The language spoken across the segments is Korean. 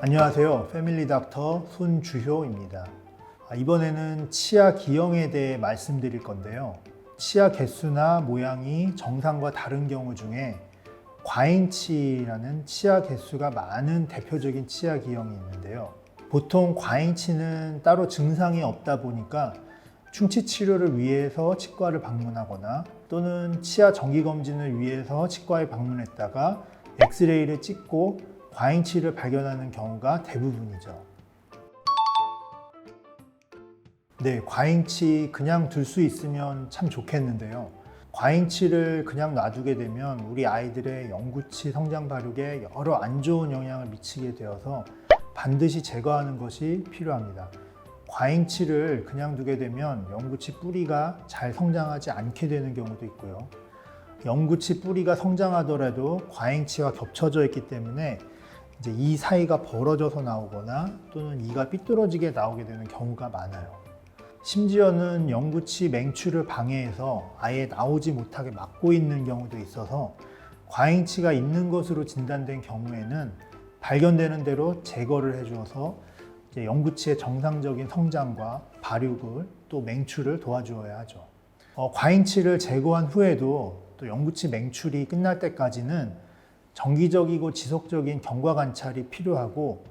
안녕하세요. 패밀리 닥터 손주효입니다. 이번에는 치아 기형에 대해 말씀드릴 건데요. 치아 개수나 모양이 정상과 다른 경우 중에 과잉치라는 치아 개수가 많은 대표적인 치아 기형이 있는데요. 보통 과잉치는 따로 증상이 없다 보니까 충치 치료를 위해서 치과를 방문하거나 또는 치아 정기 검진을 위해서 치과에 방문했다가 엑스레이를 찍고 과잉치를 발견하는 경우가 대부분이죠. 네, 과잉치 그냥 둘 수 있으면 참 좋겠는데요. 과잉치를 그냥 놔두게 되면 우리 아이들의 영구치 성장 발육에 여러 안 좋은 영향을 미치게 되어서 반드시 제거하는 것이 필요합니다. 과잉치를 그냥 두게 되면 영구치 뿌리가 잘 성장하지 않게 되는 경우도 있고요. 영구치 뿌리가 성장하더라도 과잉치와 겹쳐져 있기 때문에 이제 이 사이가 벌어져서 나오거나 또는 이가 삐뚤어지게 나오게 되는 경우가 많아요. 심지어는 영구치 맹추를 방해해서 아예 나오지 못하게 막고 있는 경우도 있어서 과잉치가 있는 것으로 진단된 경우에는 발견되는 대로 제거를 해주어서 이제 영구치의 정상적인 성장과 발육을 또 맹추를 도와주어야 하죠. 과잉치를 제거한 후에도 또 영구치 맹출이 끝날 때까지는 정기적이고 지속적인 경과 관찰이 필요하고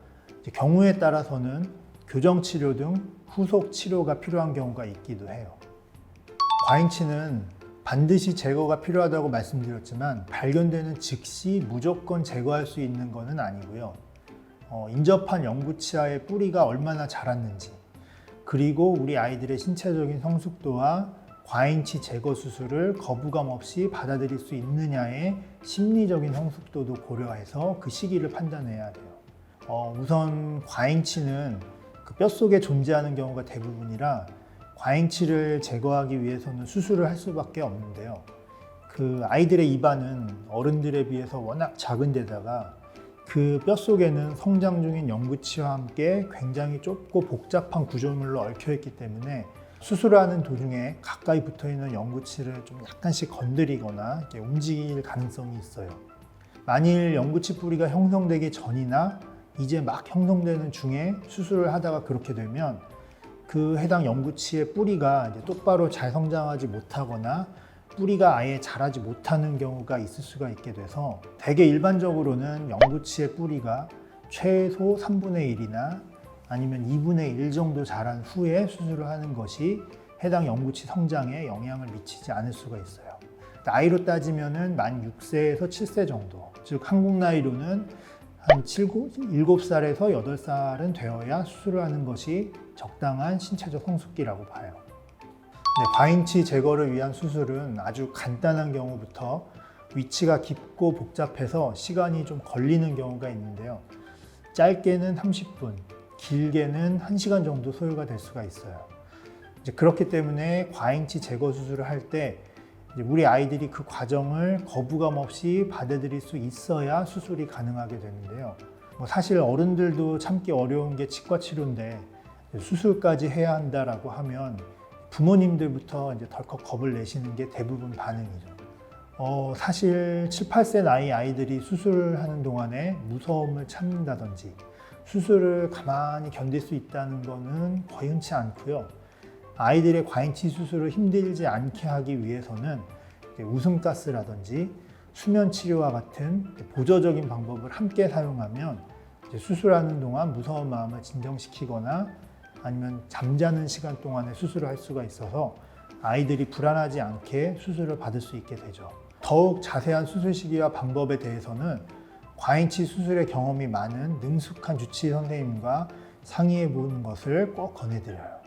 경우에 따라서는 교정 치료 등 후속 치료가 필요한 경우가 있기도 해요. 과잉치는 반드시 제거가 필요하다고 말씀드렸지만 발견되는 즉시 무조건 제거할 수 있는 것은 아니고요. 인접한 영구치아의 뿌리가 얼마나 자랐는지, 그리고 우리 아이들의 신체적인 성숙도와 과잉치 제거 수술을 거부감 없이 받아들일 수 있느냐의 심리적인 성숙도도 고려해서 그 시기를 판단해야 돼요. 우선 과잉치는 그 뼛속에 존재하는 경우가 대부분이라 과잉치를 제거하기 위해서는 수술을 할 수밖에 없는데요. 그 아이들의 입안은 어른들에 비해서 워낙 작은 데다가 그 뼛속에는 성장 중인 영구치와 함께 굉장히 좁고 복잡한 구조물로 얽혀있기 때문에 수술을 하는 도중에 가까이 붙어있는 영구치를 좀 약간씩 건드리거나 움직일 가능성이 있어요. 만일 영구치 뿌리가 형성되기 전이나 이제 막 형성되는 중에 수술을 하다가 그렇게 되면 그 해당 영구치의 뿌리가 이제 똑바로 잘 성장하지 못하거나 뿌리가 아예 자라지 못하는 경우가 있을 수가 있게 돼서 대개 일반적으로는 영구치의 뿌리가 최소 3분의 1이나 아니면 2분의 1 정도 자란 후에 수술을 하는 것이 해당 영구치 성장에 영향을 미치지 않을 수가 있어요. 나이로 따지면은 만 6세에서 7세 정도, 즉 한국 나이로는 한 7살에서 8살은 되어야 수술을 하는 것이 적당한 신체적 성숙기라고 봐요. 과잉치 제거를 위한 수술은 아주 간단한 경우부터 위치가 깊고 복잡해서 시간이 좀 걸리는 경우가 있는데요. 짧게는 30분, 길게는 1시간 정도 소요가 될 수가 있어요. 그렇기 때문에 과잉치 제거 수술을 할 때 우리 아이들이 그 과정을 거부감 없이 받아들일 수 있어야 수술이 가능하게 되는데요. 사실 어른들도 참기 어려운 게 치과 치료인데 수술까지 해야 한다라고 하면 부모님들부터 이제 덜컥 겁을 내시는 게 대부분 반응이죠. 사실 7, 8세 나이 아이들이 수술을 하는 동안에 무서움을 참는다든지 수술을 가만히 견딜 수 있다는 것은 거의 흔치 않고요. 아이들의 과잉치 수술을 힘들지 않게 하기 위해서는 웃음가스라든지 수면 치료와 같은 보조적인 방법을 함께 사용하면 수술하는 동안 무서운 마음을 진정시키거나 아니면 잠자는 시간 동안에 수술을 할 수가 있어서 아이들이 불안하지 않게 수술을 받을 수 있게 되죠. 더욱 자세한 수술 시기와 방법에 대해서는 과잉치 수술의 경험이 많은 능숙한 주치의 선생님과 상의해 보는 것을 꼭 권해드려요.